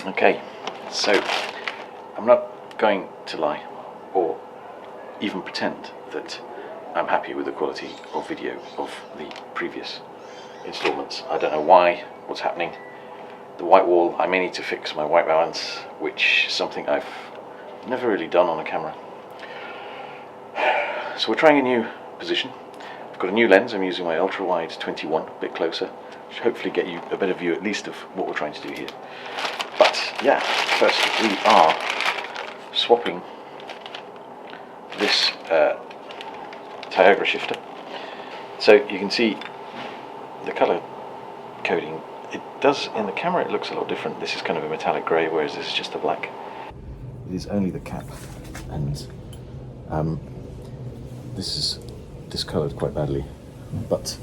Okay, so I'm not going to lie or even pretend that I'm happy with the quality of video of the previous installments. I don't know why, what's happening. The white wall, I may need to fix my white balance, which is something I've never really done on a camera. So we're trying a new position. I've got a new lens, I'm using my ultra wide 21, a bit closer, which hopefully get you a better view at least of what we're trying to do here. But yeah, first we are swapping this Tiagra shifter. So you can see the colour coding. It does, in the camera it looks a lot different. This is kind of a metallic grey, whereas this is just a black. It is only the cap, and this is discoloured quite badly, but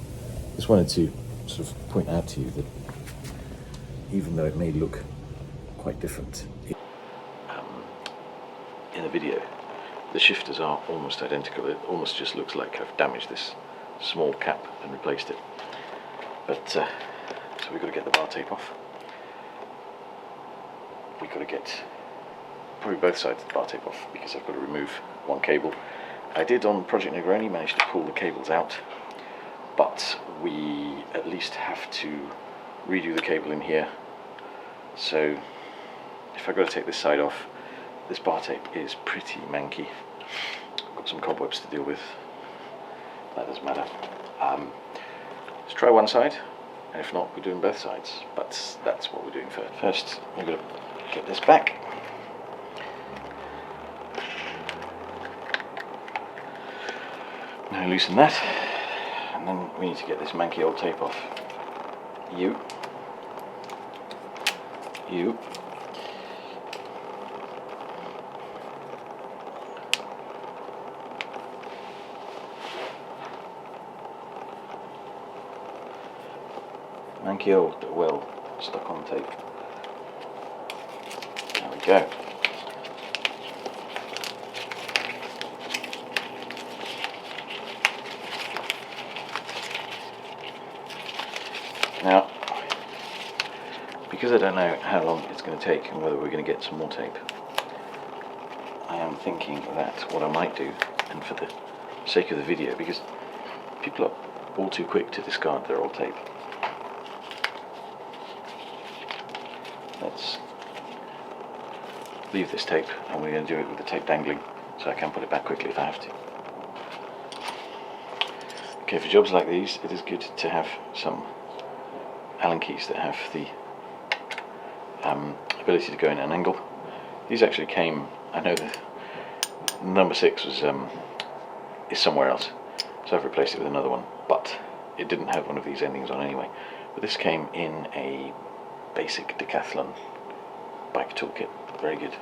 just wanted to sort of point out to you that even though it may look quite different in the video, the shifters are almost identical. It almost just looks like I've damaged this small cap and replaced it. But so we've got to get the bar tape off. We've got to get probably both sides of the bar tape off, because I've got to remove one cable. I did on Project Negroni manage to pull the cables out, but we at least have to redo the cable in here. So if I've got to take this side off, this bar tape is pretty manky. I've got some cobwebs to deal with. That doesn't matter. Let's try one side, and if not, we're doing both sides. But that's what we're doing first. First, we're going to get this back. Now loosen that, and then we need to get this manky old tape off. You. Manky old, but well stuck on tape. There we go. Now, because I don't know how long it's going to take and whether we're going to get some more tape, I am thinking that what I might do, and for the sake of the video, because people are all too quick to discard their old tape, let's leave this tape, and we're going to do it with the tape dangling, so I can put it back quickly if I have to. Okay, for jobs like these, it is good to have some Allen keys that have the ability to go in an angle. These actually came, I know the number 6 was is somewhere else, so I've replaced it with another one, but it didn't have one of these endings on anyway. But this came in a basic Decathlon bike toolkit, very good.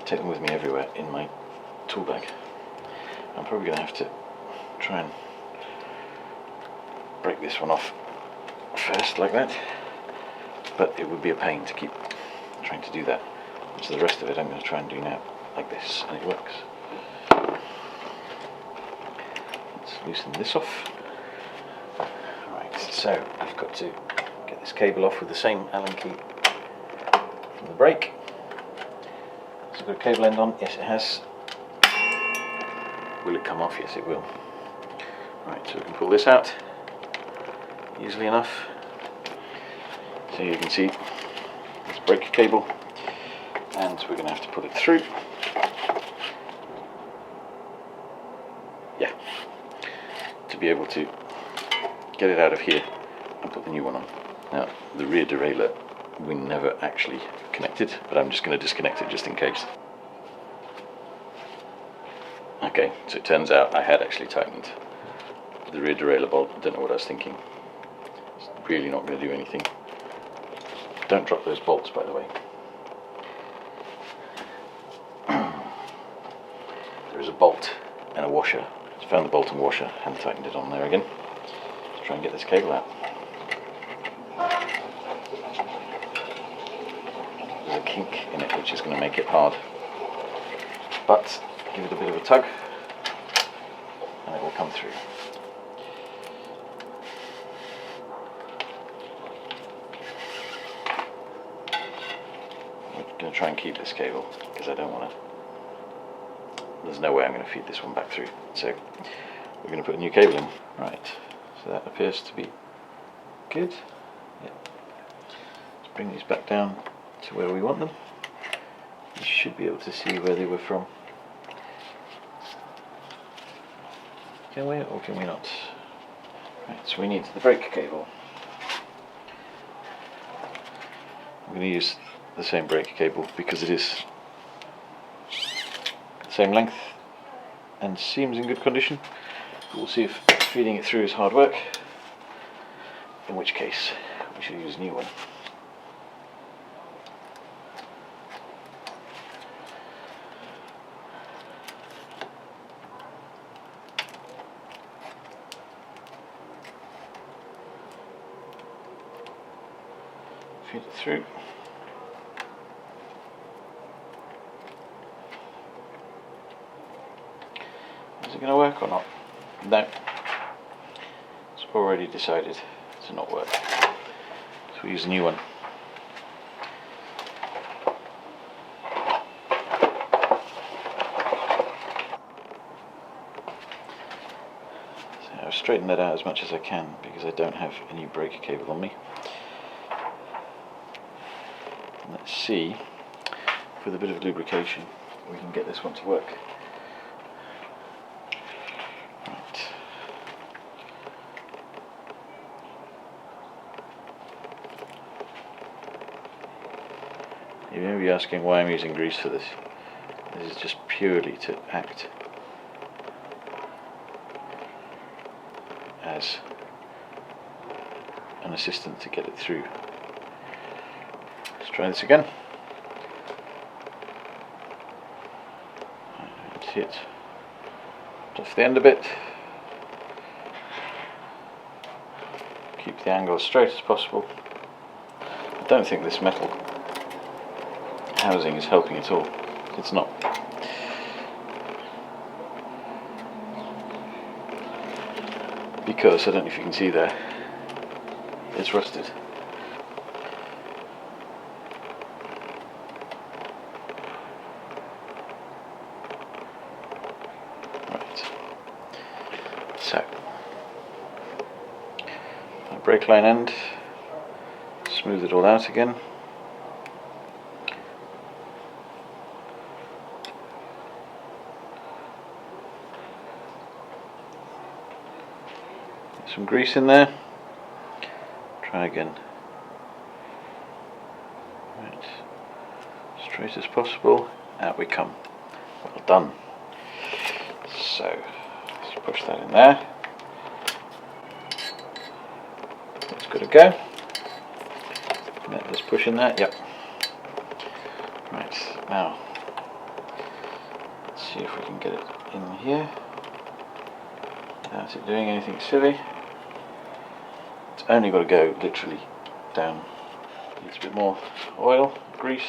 Take them with me everywhere in my tool bag. I'm probably going to have to try and break this one off first, like that, but it would be a pain to keep trying to do that. So the rest of it I'm going to try and do now, like this, and it works. Let's loosen this off. Right, so I've got to get this cable off with the same Allen key from the brake. So I've got a cable end on, yes it has. Will it come off? Yes it will. Right, so we can pull this out easily enough. So you can see this brake cable, and we're going to have to put it through. Yeah, to be able to get it out of here and put the new one on. Now the rear derailleur we never actually connected, but I'm just going to disconnect it just in case. Okay, so it turns out I had actually tightened the rear derailleur bolt. I don't know what I was thinking. It's really not going to do anything. Don't drop those bolts, by the way. There is a bolt and a washer. So found the bolt and washer and tightened it on there again. Let's try and get this cable out. There's a kink in it which is going to make it hard. But give it a bit of a tug and it will come through. I'm going to try and keep this cable because I don't want to. There's no way I'm going to feed this one back through. So we're going to put a new cable in. Right. So that appears to be good. Yep. Let's bring these back down to where we want them. You should be able to see where they were from. Can we or can we not? Right, so we need the brake cable. I'm going to use the same brake cable because it is the same length and seems in good condition. We'll see if feeding it through is hard work, in which case we should use a new one. Feed it through. Is it going to work or not? No. It's already decided to not work. So we use a new one. So I've straightened that out as much as I can because I don't have any brake cable on me. Let's see if with a bit of lubrication we can get this one to work. Right. You may be asking why I'm using grease for this. This is just purely to act as an assistant to get it through. Let's try this again. See it off the end a bit. Keep the angle as straight as possible. I don't think this metal housing is helping at all. It's not. Because, I don't know if you can see there, it's rusted. Right. So, my brake line end, smooth it all out again. Some grease in there. Try again. Right. Straight as possible. Out we come. Well done. So let's push that in there. That's good to go. Let's push in there. Yep. Right. Now let's see if we can get it in here without it doing anything silly. It's only got to go literally down. Needs a bit more oil, grease.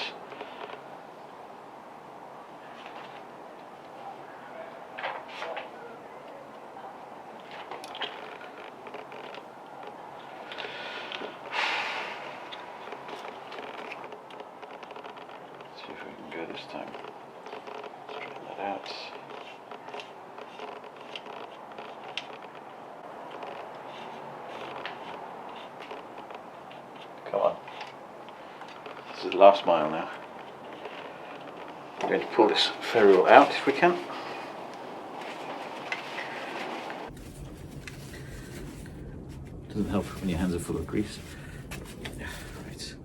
Let's see if we can go this time. Straighten that out. Come on. This is the last mile now. I'm going to pull this ferrule out if we can. Doesn't help when your hands are full of grease. Right.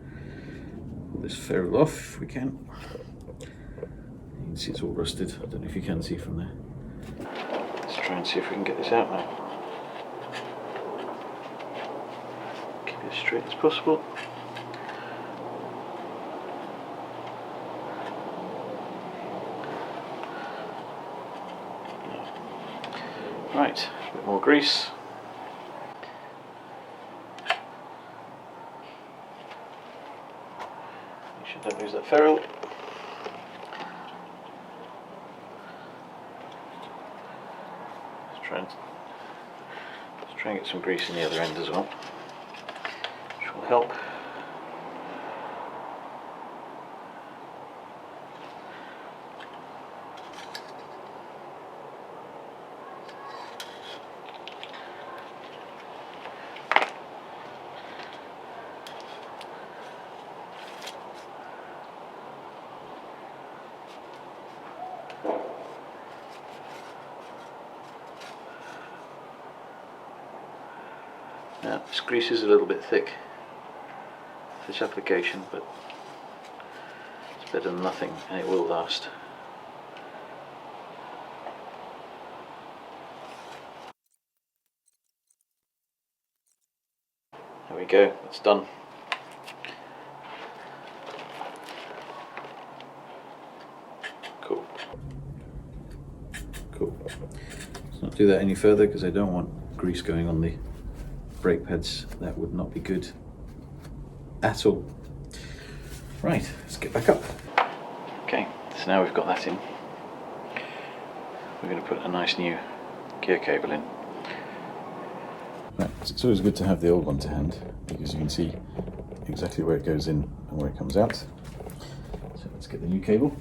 Pull this ferrule off if we can. You can see it's all rusted. I don't know if you can see from there. Let's try and see if we can get this out now. Keep it as straight as possible. Right, a bit more grease. Make sure don't lose that ferrule. Let's try and get some grease in the other end as well, which will help. Now, this grease is a little bit thick, this application, but it's better than nothing and it will last. There we go, it's done. Cool. Cool. Let's not do that any further because I don't want grease going on the brake pads. That would not be good at all. Right, let's get back up. Okay, so now we've got that in, we're going to put a nice new gear cable in. Right, so it's always good to have the old one to hand because you can see exactly where it goes in and where it comes out. So let's get the new cable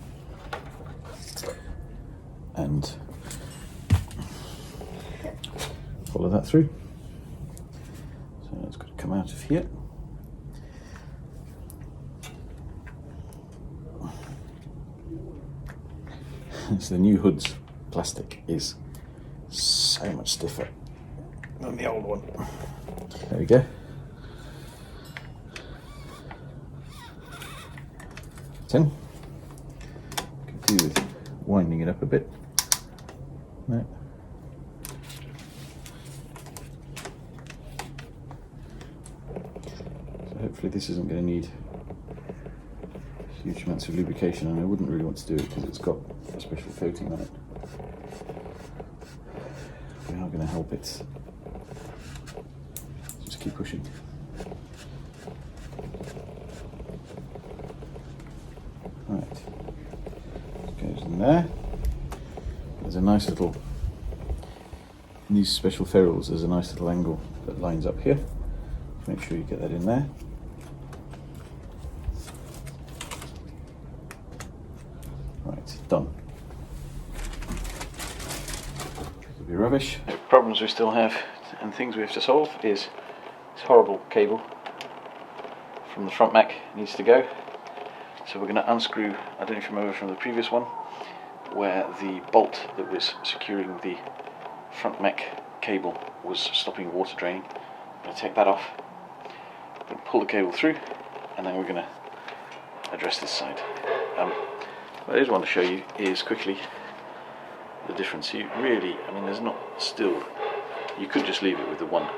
and follow that through. So it's got to come out of here. So the new hood's plastic is so much stiffer than the old one. There we go. It's in. Could do with winding it up a bit. No. So hopefully this isn't going to need huge amounts of lubrication, and I wouldn't really want to do it because it's got a special coating on it. We are going to help it. Just keep pushing. Right, it goes in there. There's a nice little, in these special ferrules, there's a nice little angle that lines up here. Make sure you get that in there. Right, done. Could be rubbish. The problems we still have and things we have to solve is this horrible cable from the front mech needs to go. So we're going to unscrew, I don't know if you remember from the previous one, where the bolt that was securing the front mech cable was stopping water draining. I'm going to take that off, I'm going to pull the cable through, and then we're going to address this side. What I just want to show you is quickly the difference. You really, I mean, there's not still, you could just leave it with the one,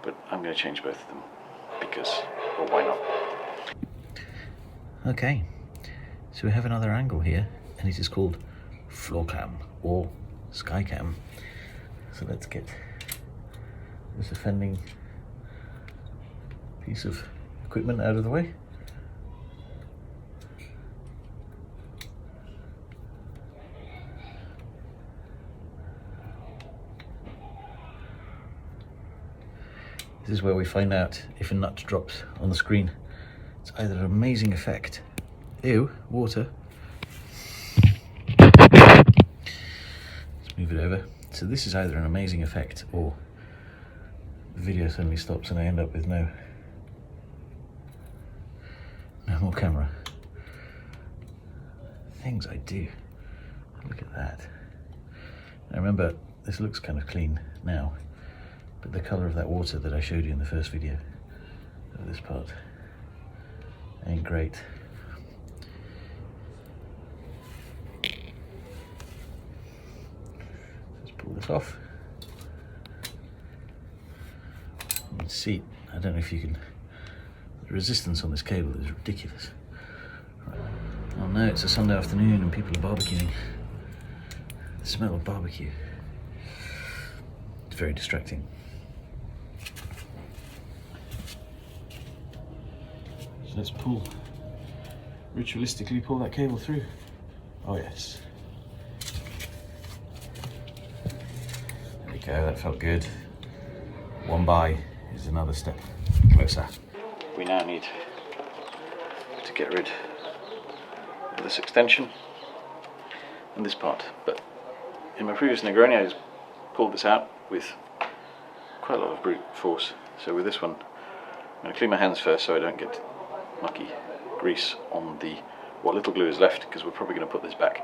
but I'm going to change both of them because, well, why not? Okay, so we have another angle here, and it is called floor cam or sky cam. So let's get this offending piece of equipment out of the way. This is where we find out if a nut drops on the screen. It's either an amazing effect. Ew, water. Let's move it over. So this is either an amazing effect or the video suddenly stops and I end up with no more camera. Things I do. Look at that. Now remember, this looks kind of clean now, but the colour of that water that I showed you in the first video of this part ain't great. Let's pull this off. You can see, I don't know if you can, the resistance on this cable is ridiculous. Right. Oh no, it's a Sunday afternoon and people are barbecuing. The smell of barbecue. It's very distracting. So let's ritualistically pull that cable through. Oh yes. There we go, that felt good. One by is another step closer. We now need to get rid of this extension and this part, but in my previous Negroni I just pulled this out with quite a lot of brute force. So with this one I'm going to clean my hands first so I don't get mucky grease on the what little glue is left, because we're probably going to put this back.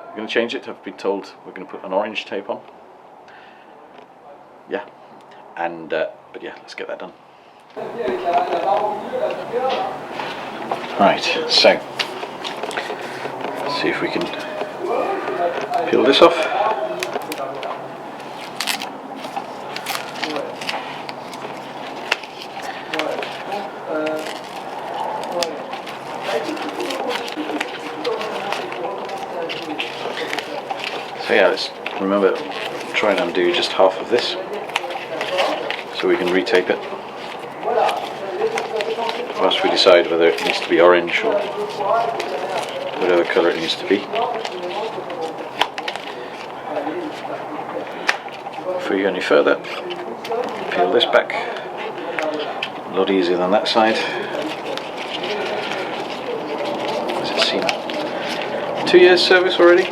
We're going to change it. I've been told we're going to put an orange tape on. Yeah, and But yeah, let's get that done. Right, so let's see if we can peel this off. So yeah, let's remember, try and undo just half of this so we can retape it whilst we decide whether it needs to be orange or whatever colour it needs to be. Before you go any further, peel this back. A lot easier than that side. Has it seen 2 years service already?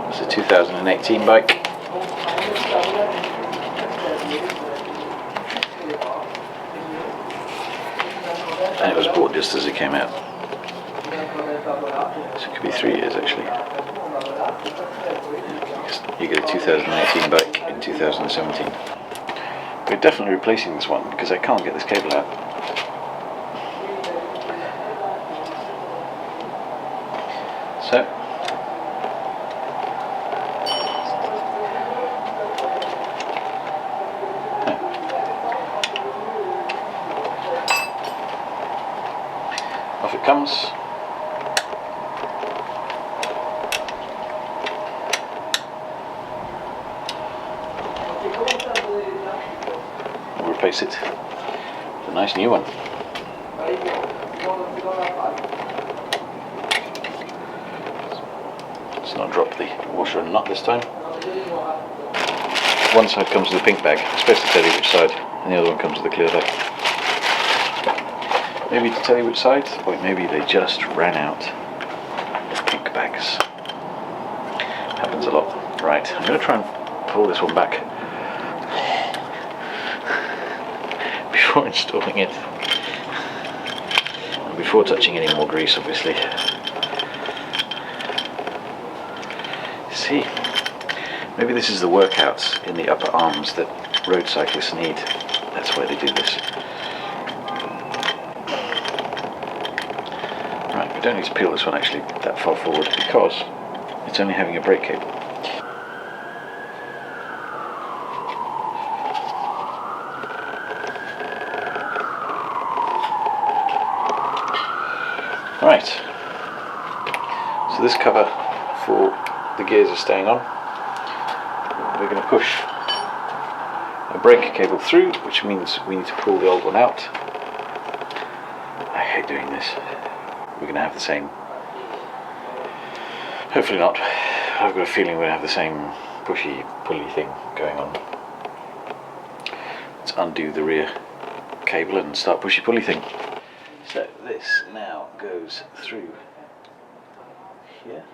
It's a 2018 bike. And it was bought just as it came out. So it could be 3 years actually. You get a 2018 bike in 2017. We're definitely replacing this one because I can't get this cable out. So off it comes. We'll replace it with a nice new one. Let's not drop the washer and nut this time. One side comes with a pink bag. I'm supposed to tell you which side, and the other one comes with a clear bag. Maybe to tell you which side, or maybe they just ran out of pink bags. Happens a lot. Right, I'm going to try and pull this one back before installing it, and before touching any more grease, obviously. See, maybe this is the workouts in the upper arms that road cyclists need. That's why they do this. Right, we don't need to peel this one actually that far forward because it's only having a brake cable. Right, so this cover for the gears is staying on. We're going to push a brake cable through, which means we need to pull the old one out. I hate doing this. We're going to have the same, hopefully not, I've got a feeling we're going to have the same pushy pulley thing going on. Let's undo the rear cable and start pushy pulley thing. So this now goes through here.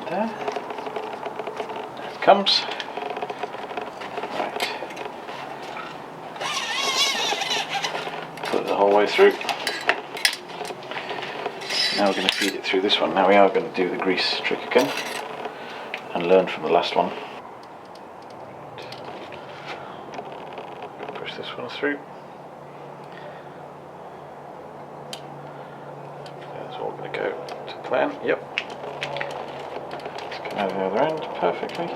There. There it comes. Right. Put it the whole way through. Now we're going to feed it through this one. Now we are going to do the grease trick again and learn from the last one. Push this one through. That's all going to go to plan. Yep. Out the other end perfectly.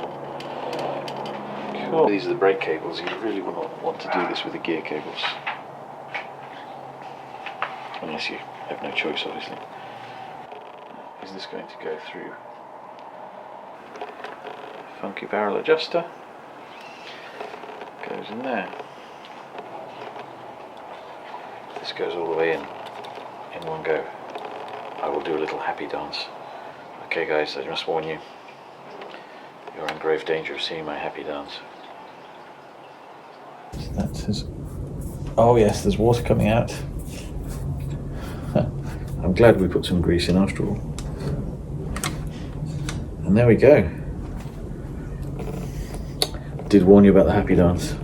Cool. These are the brake cables. You really will not want to do this with the gear cables, unless you have no choice, obviously. Is this going to go through? Funky barrel adjuster goes in there. This goes all the way in one go. I will do a little happy dance. Okay guys, I must warn you. You're in grave danger of seeing my happy dance. So that says, oh yes, there's water coming out. I'm glad we put some grease in after all. And there we go. Did warn you about the happy dance.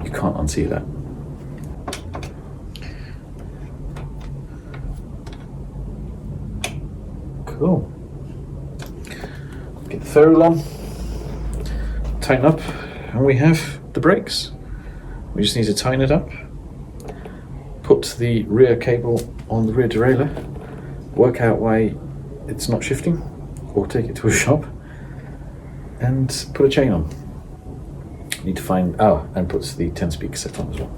You can't unsee that. Cool. Get the ferrule on, tighten up, and we have the brakes. We just need to tighten it up, put the rear cable on the rear derailleur, work out why it's not shifting, or take it to a shop, and put a chain on. Need to find, and put the 10-speed cassette on as well.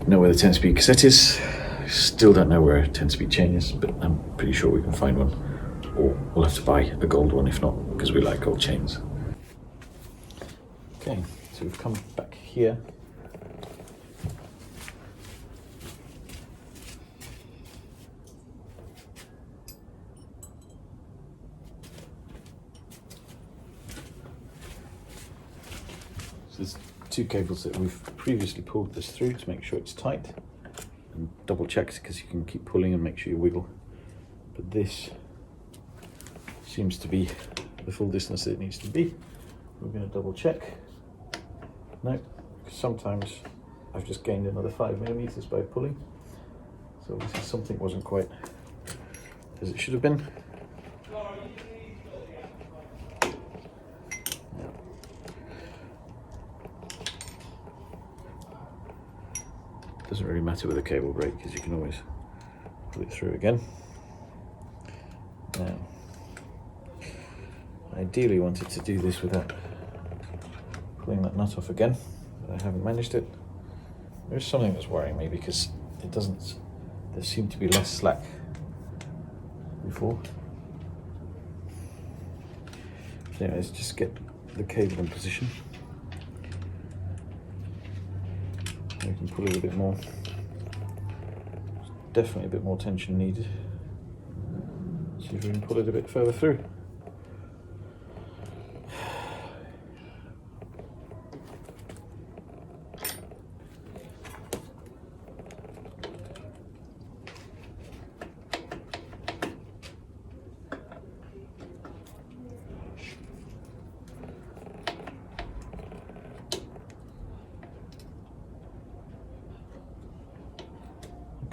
Know where the 10-speed cassette is. Still don't know where a 10-speed chain is, but I'm pretty sure we can find one. Or we'll have to buy a gold one if not, because we like gold chains. Okay, so we've come back here. So there's two cables that we've previously pulled this through to make sure it's tight, and double check because you can keep pulling and make sure you wiggle. But this seems to be the full distance that it needs to be. We're going to double check. No, because sometimes I've just gained another 5mm by pulling. So obviously something wasn't quite as it should have been. Doesn't really matter with a cable brake because you can always pull it through again. Now, I ideally wanted to do this without pulling that nut off again, but I haven't managed it. There's something that's worrying me because it doesn't, there seemed to be less slack before. So anyways, just get the cable in position. We can pull it a bit more. There's definitely a bit more tension needed. See if we can pull it a bit further through.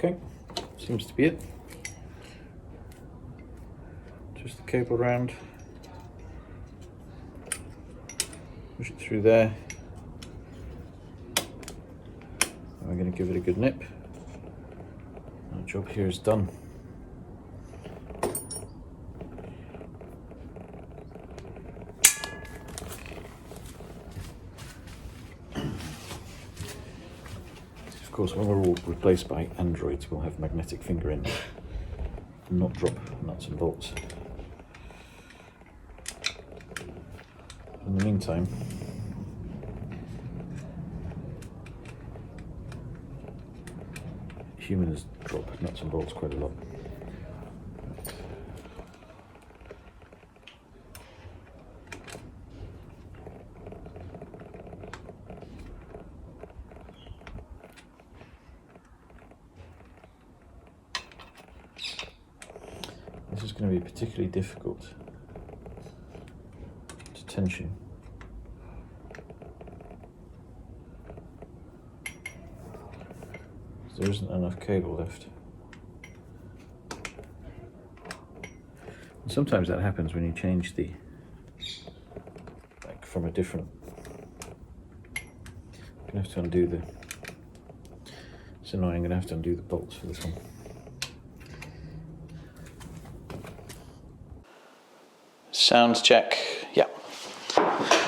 Okay, seems to be it. Just the cable round, push it through there. And we're going to give it a good nip. Our job here is done. Of course, when we're all replaced by androids, we'll have magnetic finger ends and not drop nuts and bolts. In the meantime, humans drop nuts and bolts quite a lot. This is going to be particularly difficult to tension. There isn't enough cable left. And sometimes that happens when you change the, like from a different, I'm going to have to undo the, it's annoying, I'm going to have to undo the bolts for this one. Sound check, yeah.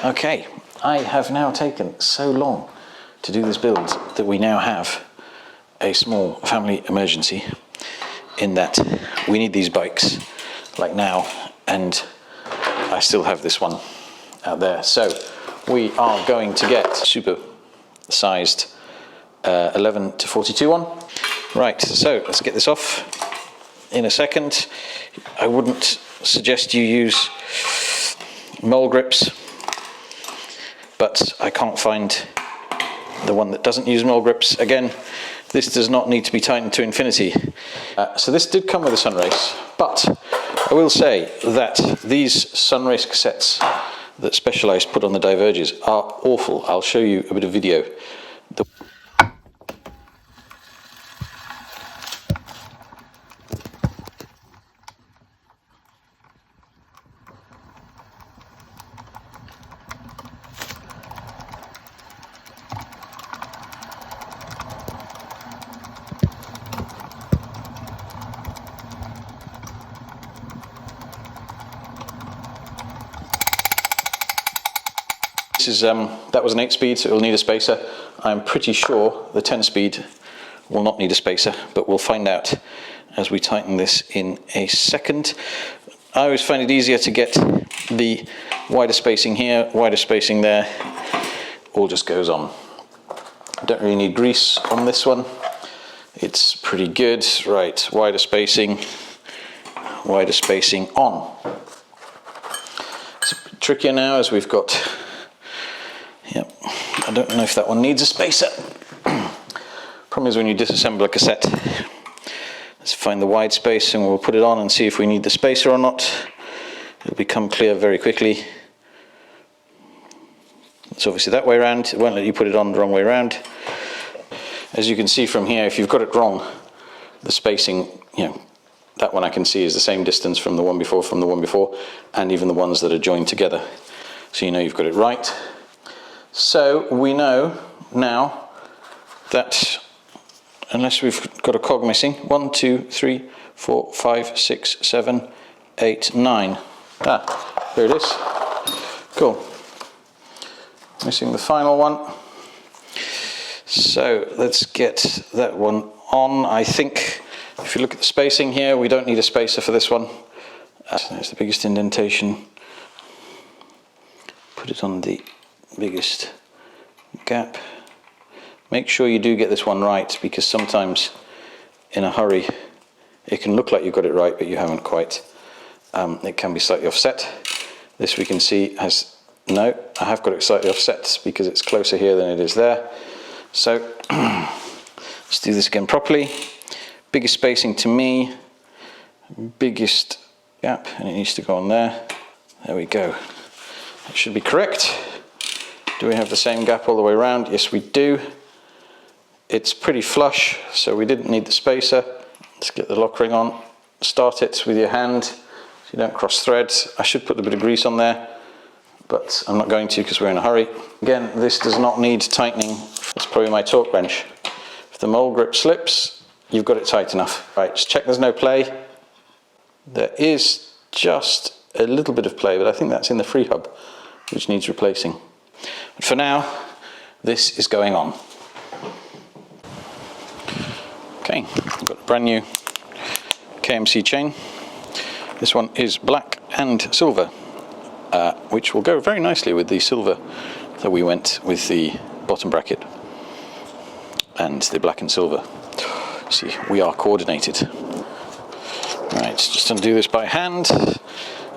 Okay, I have now taken so long to do this build that we now have a small family emergency in that we need these bikes like now, and I still have this one out there. So we are going to get super sized 11 to 42 one. Right, so let's get this off in a second. I wouldn't suggest you use mole grips, but I can't find the one that doesn't use mole grips. Again, this does not need to be tightened to infinity. So this did come with a Sunrace, but I will say that these Sunrace cassettes that Specialized put on the Diverges are awful. I'll show you a bit of video. This is that was an 8-speed, so it'll need a spacer. I'm pretty sure the 10-speed will not need a spacer, but we'll find out as we tighten this in a second. I always find it easier to get the wider spacing here, wider spacing there. All just goes on. Don't really need grease on this one. It's pretty good. Right, wider spacing on. It's a bit trickier now as we've got, yep, I don't know if that one needs a spacer. Problem is when you disassemble a cassette, let's find the wide space and we'll put it on and see if we need the spacer or not. It'll become clear very quickly. It's obviously that way around. It won't let you put it on the wrong way around. As you can see from here, if you've got it wrong, the spacing, you know, that one I can see is the same distance from the one before, and even the ones that are joined together. So you know you've got it right. So we know now that unless we've got a cog missing, 1, 2, 3, 4, 5, 6, 7, 8, 9. Ah, there it is. Cool. Missing the final one. So let's get that one on. I think if you look at the spacing here, we don't need a spacer for this one. There's the biggest indentation. Put it on the biggest gap. Make sure you do get this one right, because sometimes in a hurry it can look like you've got it right but you haven't quite. It can be slightly offset. This we can see has, no, I have got it slightly offset because it's closer here than it is there. So let's do this again properly. Biggest spacing to me, biggest gap, and it needs to go on there. There we go. It should be correct. Do we have the same gap all the way around? Yes, we do. It's pretty flush, so we didn't need the spacer. Let's get the lock ring on. Start it with your hand so you don't cross threads. I should put a bit of grease on there, but I'm not going to because we're in a hurry. Again, this does not need tightening. That's probably my torque wrench. If the mole grip slips, you've got it tight enough. Right, just check there's no play. There is just a little bit of play, but I think that's in the free hub, which needs replacing. But for now, this is going on. Okay, I've got a brand new KMC chain. This one is black and silver, which will go very nicely with the silver that we went with the bottom bracket and the black and silver. See, we are coordinated. Right, just undo this by hand.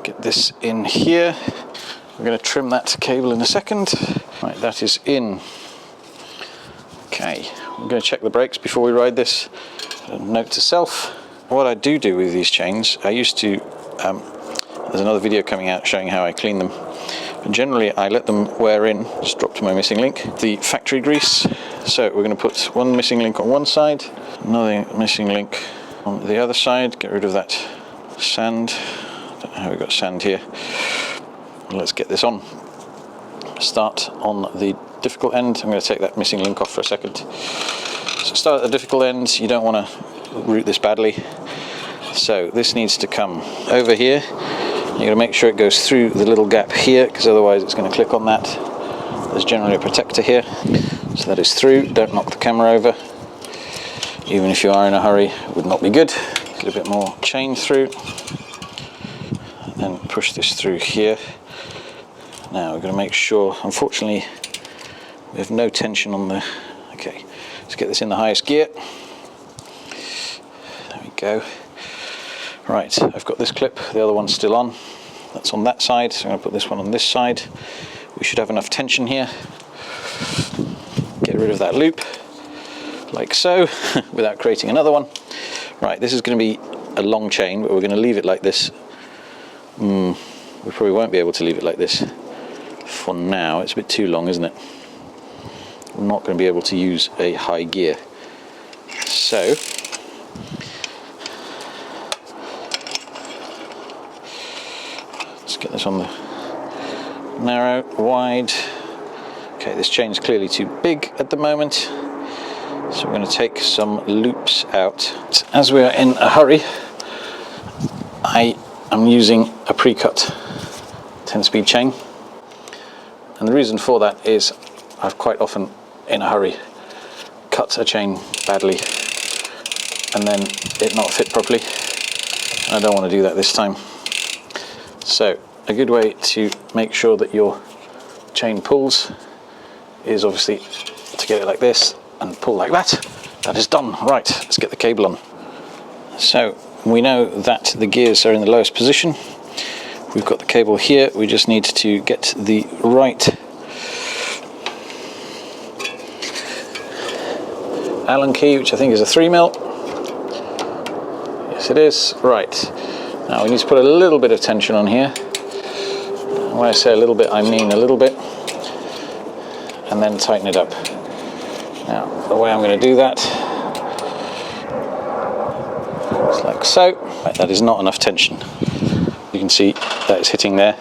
Get this in here. We're going to trim that cable in a second. Right, that is in. Okay, I'm going to check the brakes before we ride this. Note to self, what I do with these chains, I used to, there's another video coming out showing how I clean them. But generally I let them wear in, just dropped my missing link, the factory grease. So we're going to put one missing link on one side, another missing link on the other side, get rid of that sand. I don't know how we got sand here. Let's get this on. Start on the difficult end. I'm going to take that missing link off for a second. So start at the difficult end. You don't want to route this badly. So this needs to come over here. You're going to make sure it goes through the little gap here, because otherwise it's going to click on that. There's generally a protector here. So that is through. Don't knock the camera over. Even if you are in a hurry, it would not be good. Get a bit more chain through. Then push this through here. Now we're going to make sure, unfortunately, we have no tension on the, okay, let's get this in the highest gear. There we go. Right, I've got this clip, the other one's still on. That's on that side, so I'm going to put this one on this side. We should have enough tension here. Get rid of that loop, like so, without creating another one. Right, this is going to be a long chain, but we're going to leave it like this. We probably won't be able to leave it like this for now. It's a bit too long, isn't it? I'm not going to be able to use a high gear. So let's get this on the narrow, wide. Okay, this chain is clearly too big at the moment, so we're going to take some loops out. As we are in a hurry, I'm using a pre-cut 10-speed chain, And the reason for that is I've quite often, in a hurry, cut a chain badly and then it not fit properly. I don't want to do that this time. So a good way to make sure that your chain pulls is obviously to get it like this and pull like that. That is done. Right, let's get the cable on. So we know that the gears are in the lowest position. We've got the cable here. We just need to get the right Allen key, which I think is a 3mm. Yes, it is. Right. Now we need to put a little bit of tension on here. When I say a little bit, I mean a little bit. And then tighten it up. Now, the way I'm going to do that is like so. Right, that is not enough tension. You can see that is hitting there.